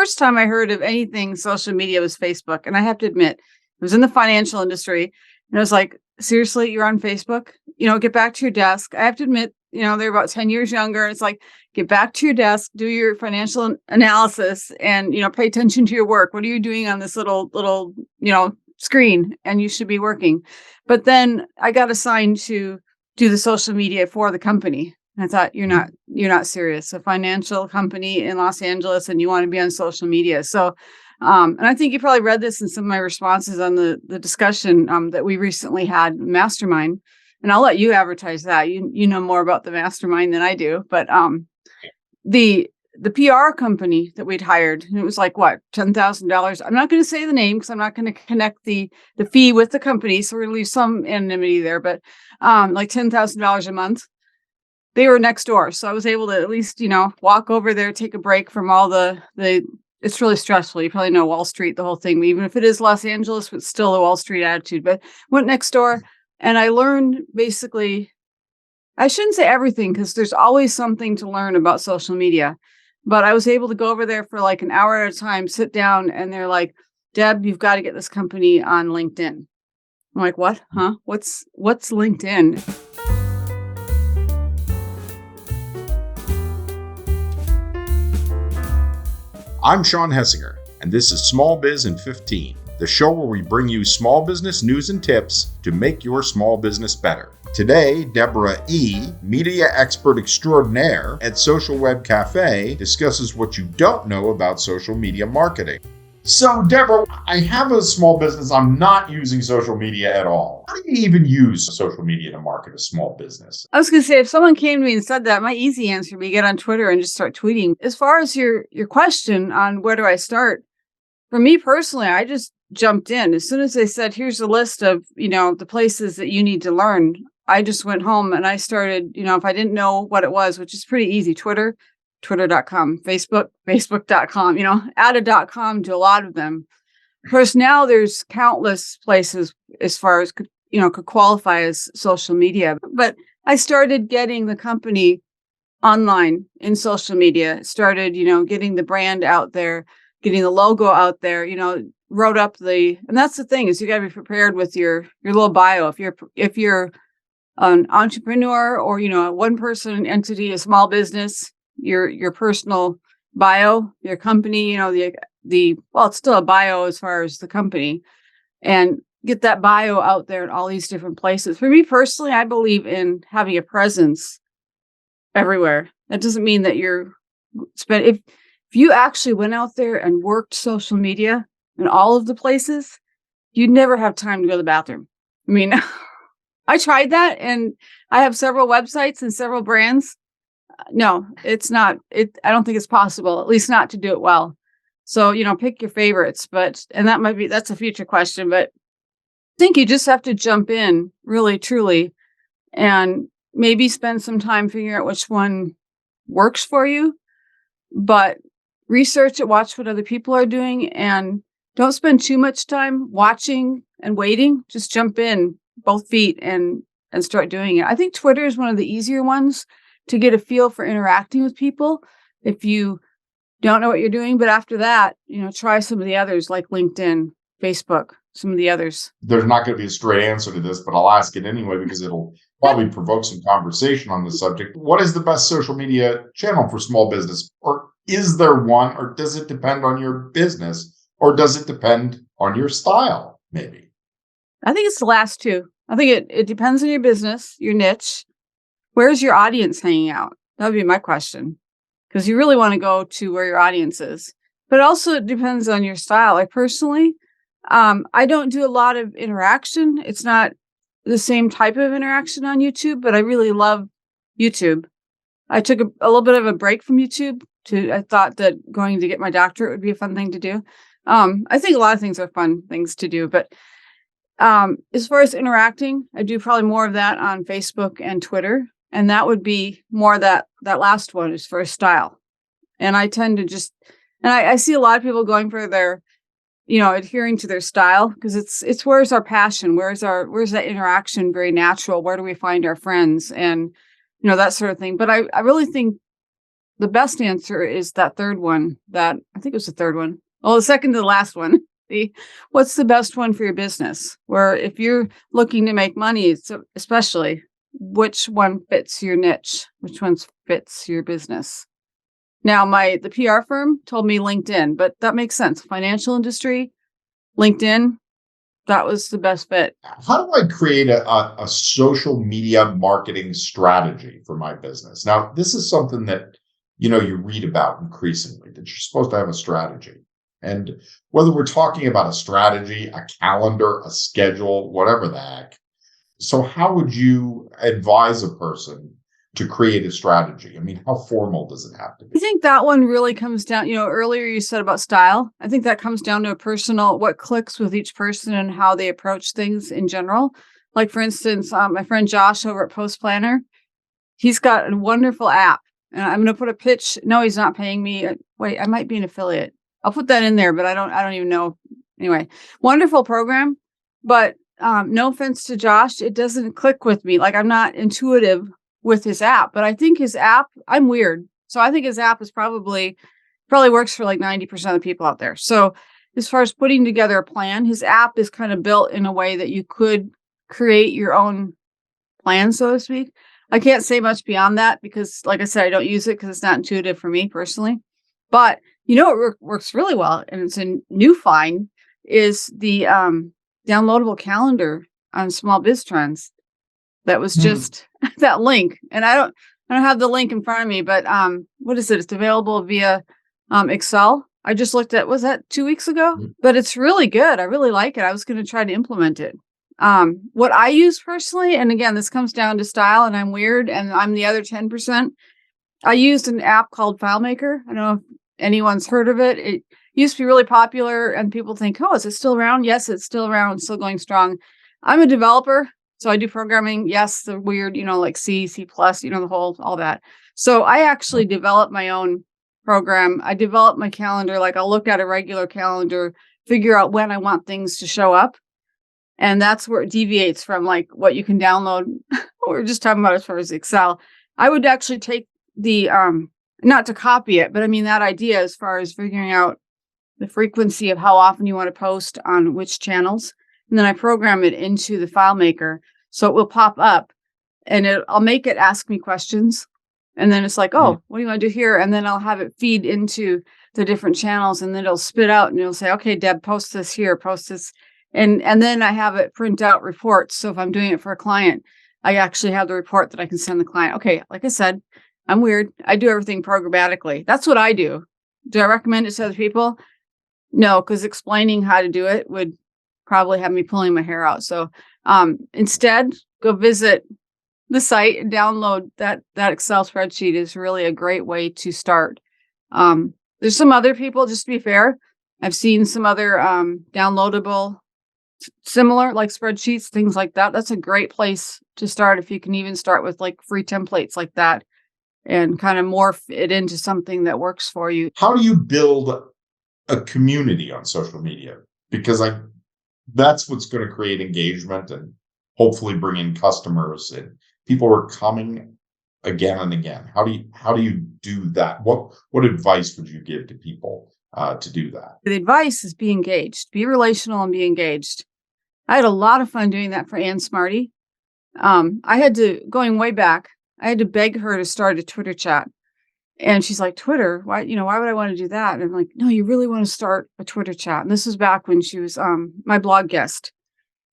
first time I heard of anything social media was Facebook. And I have to admit, it was in the financial industry. And I was like, seriously, you're on Facebook? Get back to your desk. I have to admit, they're about 10 years younger. It's like, get back to your desk, do your financial analysis and, pay attention to your work. What are you doing on this little, screen? And you should be working. But then I got assigned to do the social media for the company. And I thought, you're not serious. A financial company in Los Angeles and you want to be on social media. So, and I think you probably read this in some of my responses on the discussion that we recently had, Mastermind. And I'll let you advertise that. You know more about the Mastermind than I do. But the PR company that we'd hired, and it was like, what, $10,000? I'm not going to say the name because I'm not going to connect the fee with the company. So we're going to leave some anonymity there. But like $10,000 a month. They were next door. So I was able to at least, walk over there, take a break from all the it's really stressful. You probably know Wall Street, the whole thing, even if it is Los Angeles, it's still the Wall Street attitude. But went next door and I learned basically, I shouldn't say everything because there's always something to learn about social media. But I was able to go over there for like an hour at a time, sit down, and they're like, Deb, you've got to get this company on LinkedIn. I'm like, what? Huh? What's LinkedIn? I'm Sean Hessinger, and this is Small Biz in 15, the show where we bring you small business news and tips to make your small business better. Today, Deborah E., media expert extraordinaire at Social Web Cafe, discusses what you don't know about social media marketing. So, Deborah, I have a small business. I'm not using social media at all. How do you even use social media to market a small business? I was going to say, if someone came to me and said that, my easy answer would be get on Twitter and just start tweeting. As far as your question on where do I start, for me personally, I just jumped in. As soon as they said, here's a list of, the places that you need to learn, I just went home and I started, if I didn't know what it was, which is pretty easy, Twitter.com, Facebook.com, add a .com to a lot of them. Of course, now there's countless places as far as, could qualify as social media. But I started getting the company online in social media, started, getting the brand out there, getting the logo out there, wrote up and that's the thing is you got to be prepared with your little bio. If you're an entrepreneur or, a one person entity, a small business, your personal bio, your company, it's still a bio as far as the company, and get that bio out there in all these different places. For me personally, I believe in having a presence everywhere. That doesn't mean that if you actually went out there and worked social media in all of the places, you'd never have time to go to the bathroom. I mean, I tried that and I have several websites and several brands. No, it's not. I don't think it's possible, at least not to do it well. So, pick your favorites, and that's a future question, but I think you just have to jump in really, truly, and maybe spend some time figuring out which one works for you, but research it, watch what other people are doing, and don't spend too much time watching and waiting. Just jump in both feet and start doing it. I think Twitter is one of the easier ones to get a feel for interacting with people if you don't know what you're doing. But after that, try some of the others like LinkedIn, Facebook, some of the others. There's not going to be a straight answer to this, but I'll ask it anyway because it'll probably provoke some conversation on the subject. What is the best social media channel for small business? Or is there one, or does it depend on your business? Or does it depend on your style, maybe? I think it's the last two. I think it depends on your business, your niche. Where's your audience hanging out? That would be my question. Because you really want to go to where your audience is. But also it depends on your style. Like personally, I don't do a lot of interaction. It's not the same type of interaction on YouTube, but I really love YouTube. I took a little bit of a break from YouTube. I thought that going to get my doctorate would be a fun thing to do. I think a lot of things are fun things to do, but as far as interacting, I do probably more of that on Facebook and Twitter. And that would be more that last one is for style. And I tend to I see a lot of people going for their, adhering to their style because it's where's our passion? Where's that interaction very natural? Where do we find our friends? And, that sort of thing. But I really think the best answer is that third one. That I think it was the third one. Oh, the second to the last one. What's the best one for your business? Where if you're looking to make money, so especially which one fits your niche, which one fits your business. Now, the PR firm told me LinkedIn, but that makes sense. Financial industry, LinkedIn, that was the best fit. How do I create a social media marketing strategy for my business? Now, this is something that, you read about increasingly, that you're supposed to have a strategy. And whether we're talking about a strategy, a calendar, a schedule, whatever the heck. So how would you advise a person to create a strategy? I mean, how formal does it have to be? I think that one really comes down, earlier you said about style. I think that comes down to a personal, what clicks with each person and how they approach things in general. Like, for instance, my friend Josh over at Post Planner, he's got a wonderful app. And I'm going to put a pitch. No, he's not paying me. Wait, I might be an affiliate. I'll put that in there, but I don't even know. Anyway, wonderful program. But no offense to Josh, it doesn't click with me. Like, I'm not intuitive with his app, but I think his app, I'm weird. So I think his app is probably works for like 90% of the people out there. So as far as putting together a plan, his app is kind of built in a way that you could create your own plan, so to speak. I can't say much beyond that because, like I said, I don't use it because it's not intuitive for me personally. But it works really well, and it's a new find, is the downloadable calendar on Small Biz Trends. That was just that link, and I don't have the link in front of me, but what is it? It's available via Excel. I just looked at, was that 2 weeks ago? But it's really good. I really like it. I was going to try to implement it. What I use personally, and again, this comes down to style, and I'm weird, and I'm the other 10%. I used an app called FileMaker. I don't know if anyone's heard of it. It used to be really popular, and people think, oh, is it still around? Yes, it's still around, still going strong. I'm a developer, so I do programming. Yes, the weird, like C, C+, all that. So I actually developed my own program. I developed my calendar. Like, I'll look at a regular calendar, figure out when I want things to show up. And that's where it deviates from like what you can download. We're just talking about as far as Excel. I would actually take the, not to copy it, but I mean that idea as far as figuring out the frequency of how often you want to post on which channels. And then I program it into the FileMaker. So it will pop up and I'll make it ask me questions. And then it's like, oh, what do you want to do here? And then I'll have it feed into the different channels, and then it'll spit out and it'll say, okay, Deb, post this here, post this. And then I have it print out reports. So if I'm doing it for a client, I actually have the report that I can send the client. Okay, like I said, I'm weird. I do everything programmatically. That's what I do. Do I recommend it to other people? No, because explaining how to do it would probably have me pulling my hair out. So instead, go visit the site and download that Excel spreadsheet. Is really a great way to start. There's some other people, just to be fair, I've seen some other downloadable similar like spreadsheets, things like that. That's a great place to start if you can even start with like free templates like that and kind of morph it into something that works for you. How do you build a community on social media? Because that's what's going to create engagement and hopefully bring in customers, and people are coming again and again. How do you do that? What advice would you give to people to do that? The advice is be engaged, be relational and be engaged. I had a lot of fun doing that for Ann Smarty. Going way back, I had to beg her to start a Twitter chat. And she's like, Twitter? Why would I want to do that? And I'm like, no, you really want to start a Twitter chat. And this was back when she was my blog guest.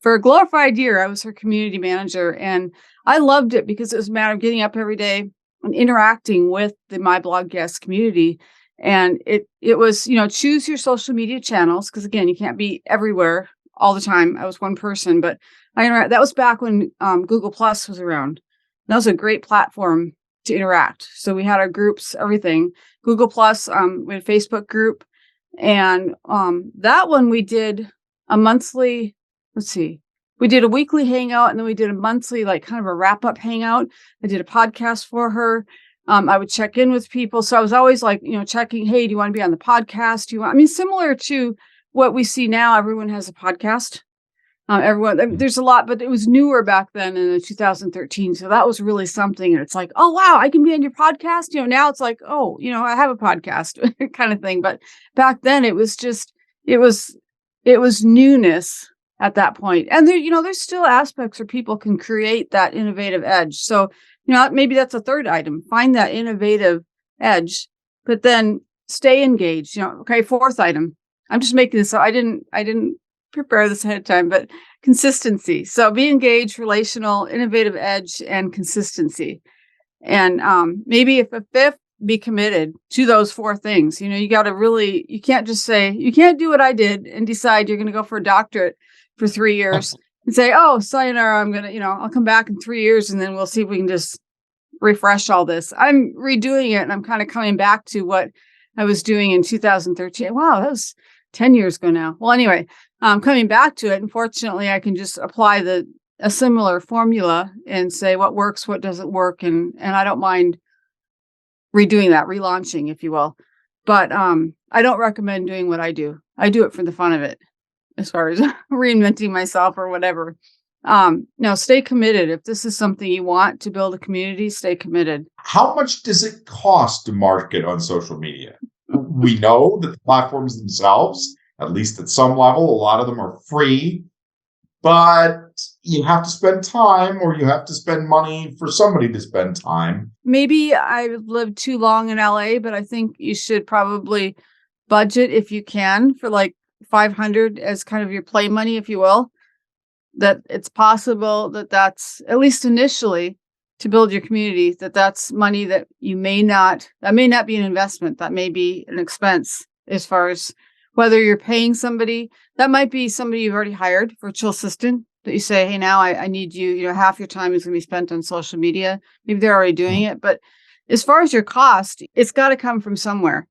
For a glorified year, I was her community manager. And I loved it because it was a matter of getting up every day and interacting with the My Blog Guest community. And it was, choose your social media channels. Because again, you can't be everywhere all the time. I was one person, but that was back when Google Plus was around. That was a great platform to interact. So we had our groups, everything. Google Plus, we had a Facebook group. And that one we did a monthly, we did a weekly hangout, and then we did a monthly, like kind of a wrap-up hangout. I did a podcast for her. I would check in with people. So I was always like, checking, hey, do you want to be on the podcast? Similar to what we see now, everyone has a podcast. Everyone, there's a lot, but it was newer back then in 2013. So that was really something. And it's like, oh, wow, I can be on your podcast. Now it's like, oh, I have a podcast kind of thing. But back then it was just, it was newness at that point. And there's still aspects where people can create that innovative edge. So, maybe that's a third item, find that innovative edge, but then stay engaged. Okay. Fourth item. I'm just making this up. I didn't prepare this ahead of time, but consistency. So be engaged, relational, innovative edge, and consistency. And maybe if a fifth, be committed to those four things. You got to really, you can't just say, you can't do what I did and decide you're going to go for a doctorate for 3 years and say, oh, sayonara, I'm going to, I'll come back in 3 years and then we'll see if we can just refresh all this. I'm redoing it and I'm kind of coming back to what I was doing in 2013. Wow, that was 10 years ago now. Well, anyway, coming back to it, unfortunately, I can just apply a similar formula and say what works, what doesn't work. And I don't mind redoing that, relaunching, if you will. But I don't recommend doing what I do. I do it for the fun of it, as far as reinventing myself or whatever. No, stay committed. If this is something you want to build a community, stay committed. How much does it cost to market on social media? We know that the platforms themselves, at least at some level, a lot of them are free, but you have to spend time or you have to spend money for somebody to spend time. Maybe I've lived too long in LA, but I think you should probably budget, if you can, for like $500 as kind of your play money, if you will. That it's possible that's, at least initially, to build your community, that's money that may not be an investment, that may be an expense, as far as whether you're paying somebody. That might be somebody you've already hired, virtual assistant, that you say, hey, now I need you, half your time is going to be spent on social media. Maybe they're already doing it. But as far as your cost, it's got to come from somewhere.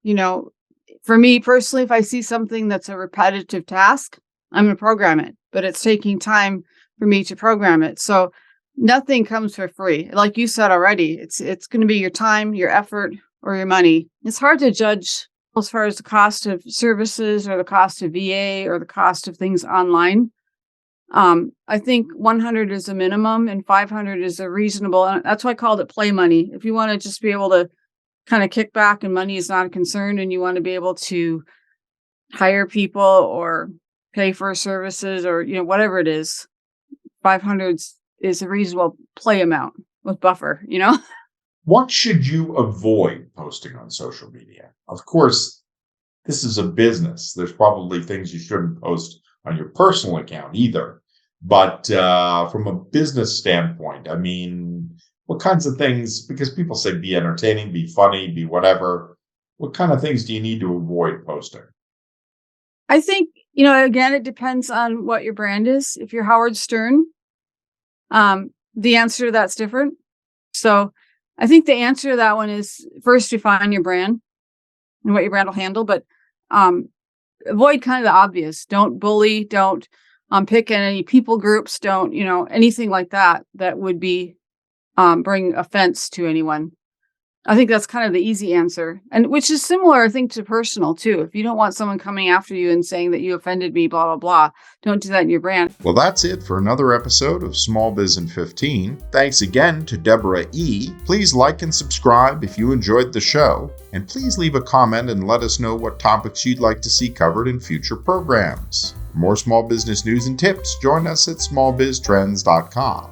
For me personally, if I see something that's a repetitive task, I'm going to program it, but it's taking time for me to program it. So nothing comes for free. Like you said already, it's going to be your time, your effort, or your money. It's hard to judge as far as the cost of services or the cost of VA or the cost of things online. I think 100 is a minimum and 500 is a reasonable. And that's why I called it play money. If you want to just be able to kind of kick back and money is not a concern, and you want to be able to hire people or pay for services or, whatever it is, 500 is a reasonable play amount with buffer, What should you avoid posting on social media? Of course, this is a business. There's probably things you shouldn't post on your personal account either. But from a business standpoint, I mean, what kinds of things, because people say be entertaining, be funny, be whatever, what kind of things do you need to avoid posting? I think, again, it depends on what your brand is. If you're Howard Stern, the answer to that's different. So I think the answer to that one is first define your brand and what your brand will handle, but avoid kind of the obvious. Don't bully, don't pick any people groups, don't, anything like that would be bring offense to anyone. I think that's kind of the easy answer, and which is similar, I think, to personal too. If you don't want someone coming after you and saying that you offended me, blah, blah, blah, don't do that in your brand. Well, that's it for another episode of Small Biz in 15. Thanks again to Deborah E. Please like and subscribe if you enjoyed the show, and please leave a comment and let us know what topics you'd like to see covered in future programs. For more small business news and tips, join us at smallbiztrends.com.